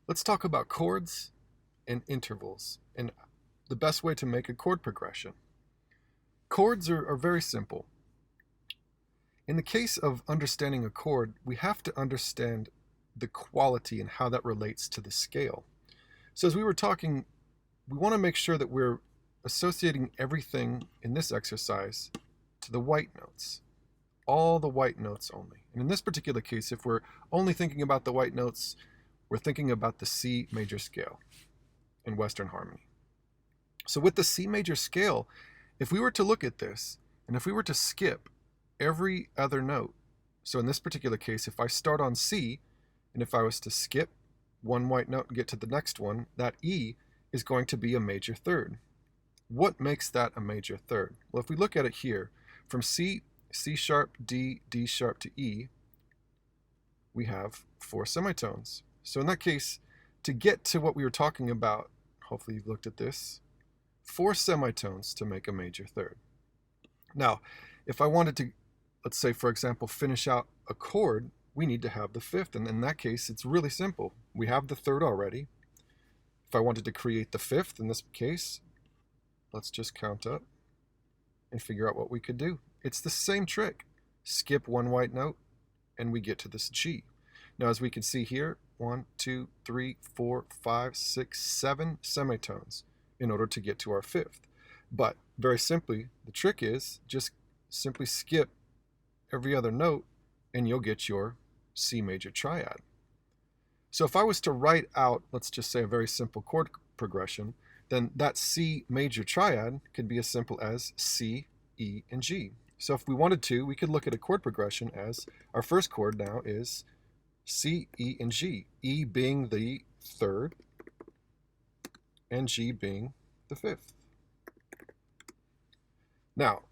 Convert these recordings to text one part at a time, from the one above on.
Let's talk about chords and intervals and the best way to make a chord progression. Chords are very simple. In the case of understanding a chord, we have to understand the quality and how that relates to the scale. So as we were talking, we want to make sure that we're associating everything in this exercise to the white notes, all the white notes only. And in this particular case, if we're only thinking about the white notes, we're thinking about the C major scale in Western harmony. So with the C major scale, if we were to look at this, and if we were to skip every other note, so in this particular case, if I start on C, and if I was to skip one white note and get to the next one, that E is going to be a major third. What makes that a major third? Well, if we look at it here, from C, C sharp, D, D sharp to E, we have 4 semitones. So in that case, to get to what we were talking about, hopefully you've looked at this, 4 semitones to make a major third. Now, if I wanted to, let's say, for example, finish out a chord, we need to have the 5th. And in that case, it's really simple. We have the 3rd already. If I wanted to create the 5th in this case, let's just count up and figure out what we could do. It's the same trick. Skip one white note, and we get to this G. Now, as we can see here, 1, 2, 3, 4, 5, 6, 7 semitones in order to get to our 5th. But very simply, the trick is just simply skip every other note and you'll get your C major triad. So if I was to write out, let's just say, a very simple chord progression, then that C major triad could be as simple as C, E, and G. So if we wanted to, we could look at a chord progression as our first chord now is C, E, and G. E being the 3rd and G being the 5th. Now,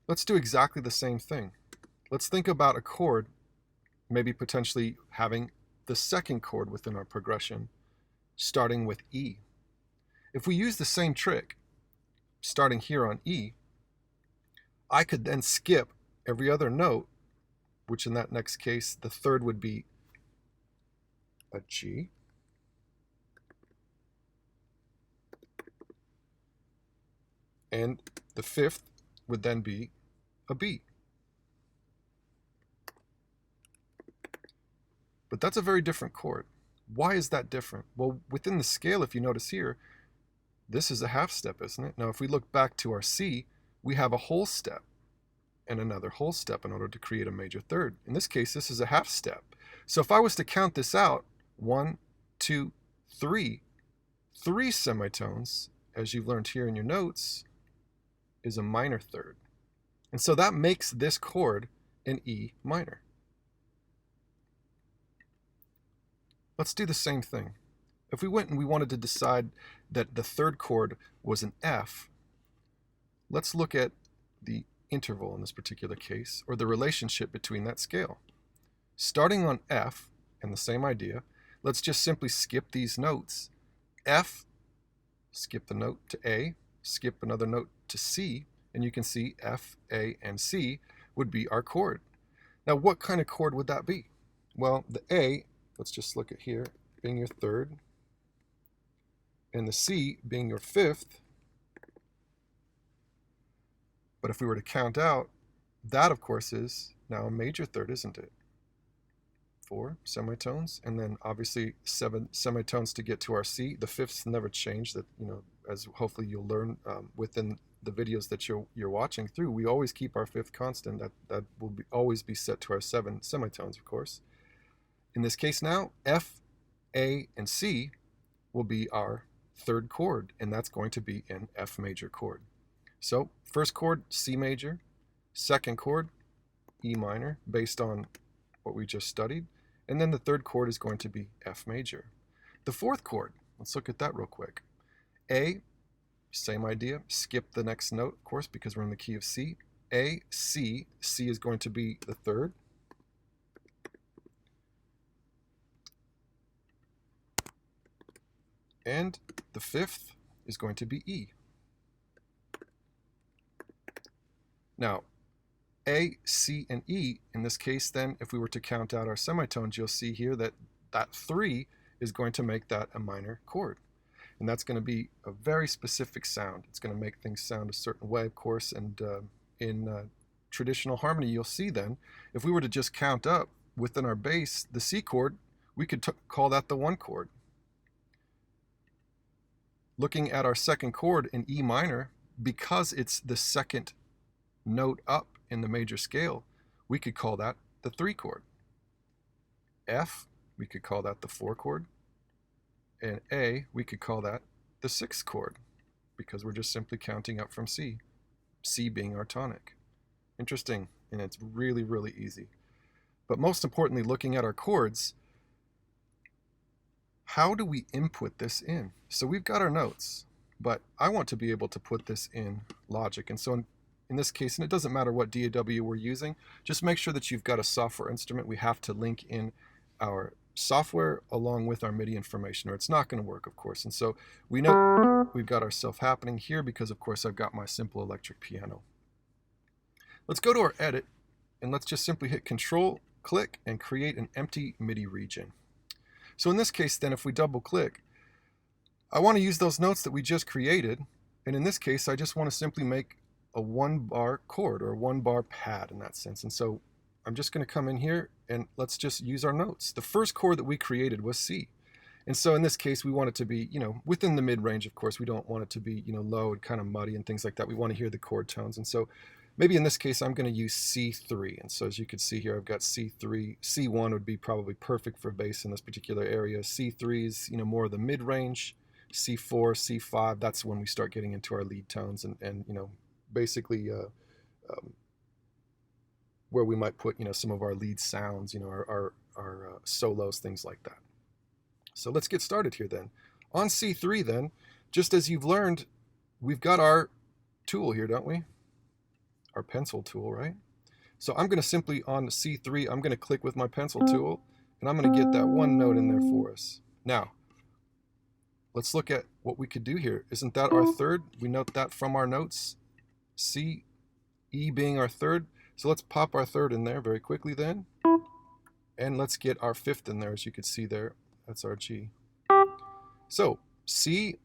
let's do exactly the same thing. Let's think about a chord maybe potentially having the 2nd chord within our progression, starting with E. If we use the same trick, starting here on E, I could then skip every other note, which in that next case, the 3rd would be a G, and the 5th would then be a B. But that's a very different chord. Why is that different? Well, within the scale, if you notice here, this is a half step, isn't it? Now, if we look back to our C, we have a whole step and another whole step in order to create a major third. In this case, this is a half step. So if I was to count this out, 1, 2, 3, 3 semitones, as you've learned here in your notes, is a minor third. And so that makes this chord an E minor. Let's do the same thing. If we went and we wanted to decide that the 3rd chord was an F, let's look at the interval in this particular case, or the relationship between that scale. Starting on F, and the same idea, let's just simply skip these notes. F, skip the note to A, skip another note to C, and you can see F, A, and C would be our chord. Now, what kind of chord would that be? Well, the A, let's just look at here, being your 3rd, and the C being your 5th. But if we were to count out, that of course is now a major third, isn't it? 4 semitones, and then obviously 7 semitones to get to our C. The 5ths never change. That, as hopefully you'll learn within the videos that you're watching through, we always keep our 5th constant. That will always be set to our 7 semitones, of course. In this case now, F, A, and C will be our 3rd chord, and that's going to be an F major chord. So first chord, C major, 2nd chord, E minor, based on what we just studied, and then the 3rd chord is going to be F major. The 4th chord, let's look at that real quick. A, same idea, skip the next note, of course, because we're in the key of C. A, C, C is going to be the 3rd. And the 5th is going to be E. Now, A, C, and E, in this case then, if we were to count out our semitones, you'll see here that that 3 is going to make that a minor chord. And that's going to be a very specific sound. It's going to make things sound a certain way, of course. And in traditional harmony, you'll see then, if we were to just count up within our bass, the C chord, we could call that the 1 chord. Looking at our second chord in E minor, because it's the second note up in the major scale, we could call that the 3 chord. F, we could call that the 4 chord. And A, we could call that the 6th chord, because we're just simply counting up from C, C being our tonic. Interesting, and it's really, really easy. But most importantly, looking at our chords, how do we input this in? So we've got our notes, but I want to be able to put this in Logic. And so in this case, and it doesn't matter what DAW we're using, just make sure that you've got a software instrument. We have to link in our software along with our MIDI information, or it's not going to work, of course. And so we know we've got our self happening here because, of course, I've got my simple electric piano. Let's go to our edit, and let's just simply hit Control, click, and create an empty MIDI region. So in this case, then, if we double click, I want to use those notes that we just created. And in this case, I just want to simply make a 1-bar chord, or a 1-bar pad in that sense. And so I'm just going to come in here and let's just use our notes. The first chord that we created was C. And so in this case, we want it to be, within the mid-range, of course. We don't want it to be, low and kind of muddy and things like that. We want to hear the chord tones. And so maybe in this case, I'm going to use C3. And so as you can see here, I've got C3. C1 would be probably perfect for bass in this particular area. C3 is, more of the mid-range. C4, C5, that's when we start getting into our lead tones and basically where we might put, some of our lead sounds, our solos, things like that. So let's get started here then. On C3 then, just as you've learned, we've got our tool here, don't we? Our pencil tool, right? So I'm going to simply, on C3, I'm going to click with my pencil tool, and I'm going to get that 1 note in there for us. Now, let's look at what we could do here. Isn't that our third? We note that from our notes. C, E being our third. So let's pop our third in there very quickly then. And let's get our 5th in there, as you can see there. That's our G. So C,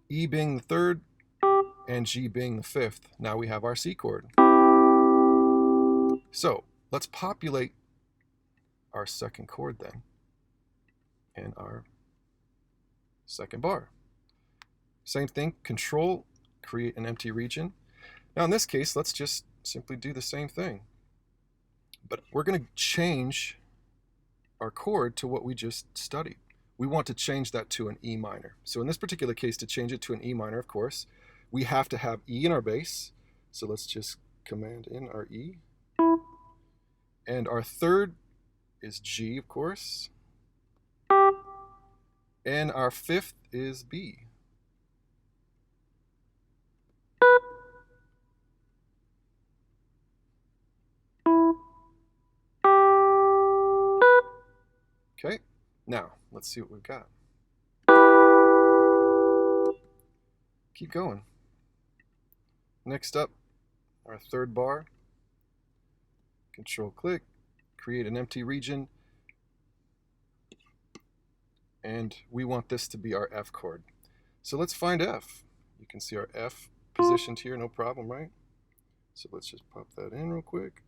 E being the 3rd, and G being the 5th. Now we have our C chord. So let's populate our 2nd chord then, and our 2nd bar. Same thing, Control, create an empty region. Now in this case, let's just simply do the same thing. But we're going to change our chord to what we just studied. We want to change that to an E minor. So in this particular case, to change it to an E minor, of course, we have to have E in our bass. So let's just command in our E. And our 3rd is G, of course. And our 5th is B. Okay, now let's see what we've got. Keep going. Next up, our 3rd bar. Control click, create an empty region. And we want this to be our F chord. So let's find F. You can see our F positioned here, no problem, right? So let's just pop that in real quick.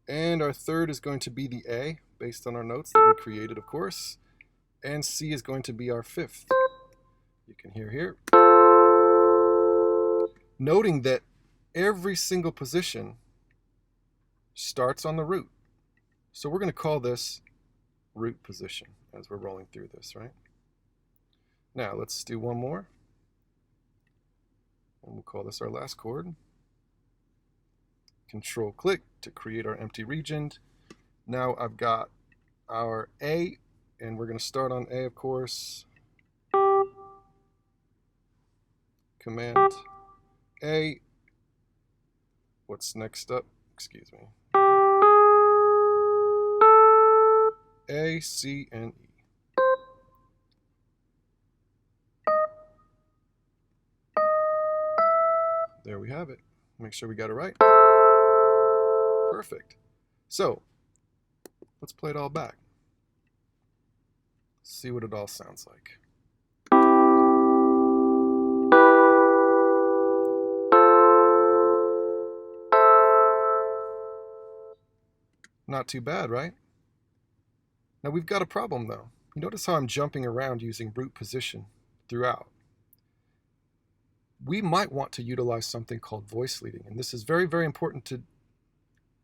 And our 3rd is going to be the A, based on our notes that we created, of course. And C is going to be our 5th. You can hear here. Noting that every single position starts on the root. So we're going to call this root position as we're rolling through this, right? Now let's do one more. And we'll call this our last chord. Control click to create our empty region. Now I've got our A, and we're going to start on A, of course. Command A. What's next up? Excuse me. A, C, and E. There we have it. Make sure we got it right. Perfect. So Let's play it all back. See what it all sounds like. Not too bad, right? Now we've got a problem though. You notice how I'm jumping around using root position throughout. We might want to utilize something called voice leading, and this is very, very important to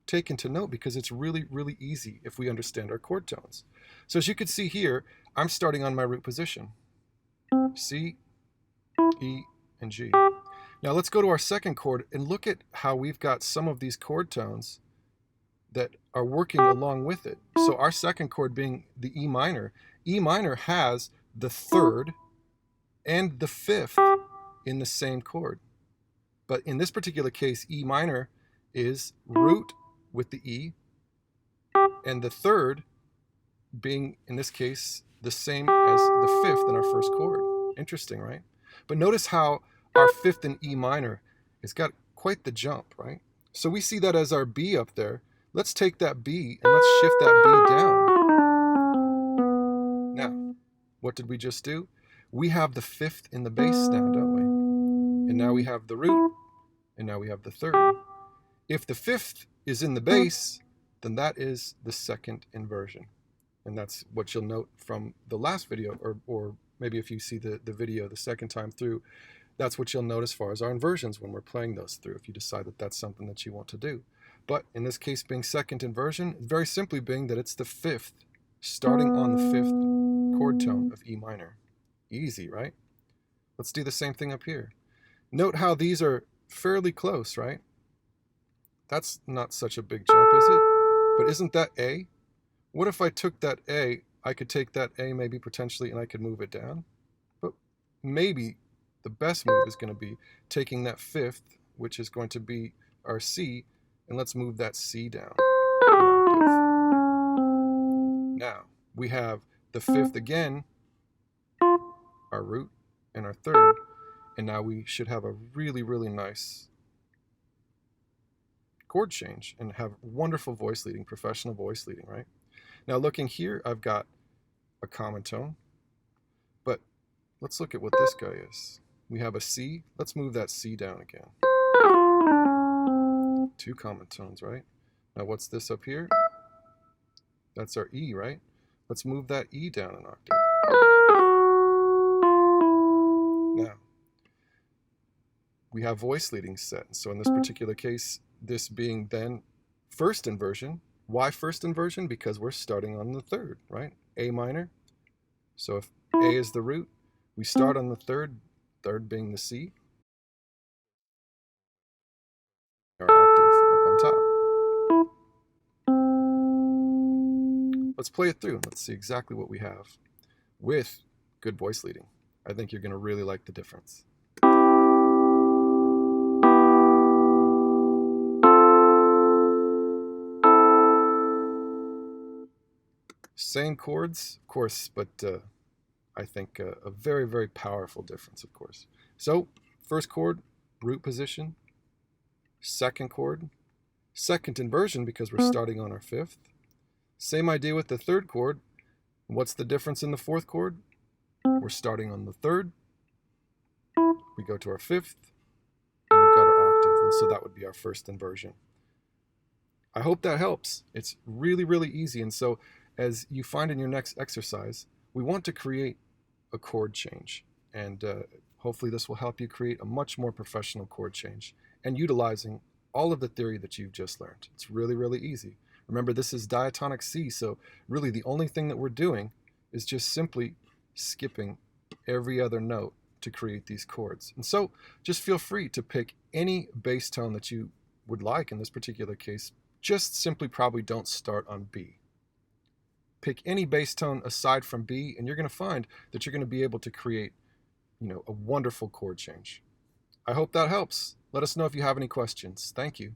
take into note because it's really, really easy if we understand our chord tones. So as you can see here, I'm starting on my root position. C, E, and G. Now let's go to our second chord and look at how we've got some of these chord tones that are working along with it. So our second chord being the E minor has the third and the fifth in the same chord. But in this particular case, E minor is root with the E, and the third being, in this case, the same as the fifth in our first chord. Interesting, right? But notice how our fifth in E minor has got quite the jump, right? So we see that as our B up there. Let's take that B and let's shift that B down. Now, what did we just do? We have the fifth in the bass now, don't we? And now we have the root, and now we have the third. If the fifth is in the bass, then that is the second inversion. And that's what you'll note from the last video, or maybe if you see the video the second time through, that's what you'll note as far as our inversions when we're playing those through, if you decide that that's something that you want to do. But in this case being second inversion, very simply being that it's the fifth, starting on the fifth chord tone of E minor. Easy, right? Let's do the same thing up here. Note how these are fairly close, right? That's not such a big jump, is it? But isn't that A? What if I took that A, I could take that A maybe potentially and I could move it down? But maybe the best move is going to be taking that fifth, which is going to be our C, and let's move that C down an octave. Now, we have the fifth again, our root, and our third, and now we should have a really, really nice chord change and have wonderful voice leading, professional voice leading, right? Now looking here, I've got a common tone, but let's look at what this guy is. We have a C. Let's move that C down again. Two common tones, right? Now what's this up here? That's our E, right? Let's move that E down an octave. Now, we have voice leading set. So in this particular case, this being then first inversion. Why first inversion? Because we're starting on the third, right? A minor. So if A is the root, we start on the third being the C, our octave up on top. Let's play it through. Let's see exactly what we have with good voice leading. I think you're going to really like the difference. Same chords, of course, but I think a very, very powerful difference, of course. So, first chord, root position. Second chord, second inversion because we're starting on our fifth. Same idea with the third chord. What's the difference in the fourth chord? We're starting on the third. We go to our fifth, and we've got our octave, and so that would be our first inversion. I hope that helps. It's really, really easy, and so as you find in your next exercise, we want to create a chord change, and hopefully this will help you create a much more professional chord change and utilizing all of the theory that you've just learned. It's really, really easy. Remember, this is diatonic C, so really the only thing that we're doing is just simply skipping every other note to create these chords. And so just feel free to pick any bass tone that you would like in this particular case. Just simply probably don't start on B. Pick any bass tone aside from B, and you're going to find that you're going to be able to create, a wonderful chord change. I hope that helps. Let us know if you have any questions. Thank you.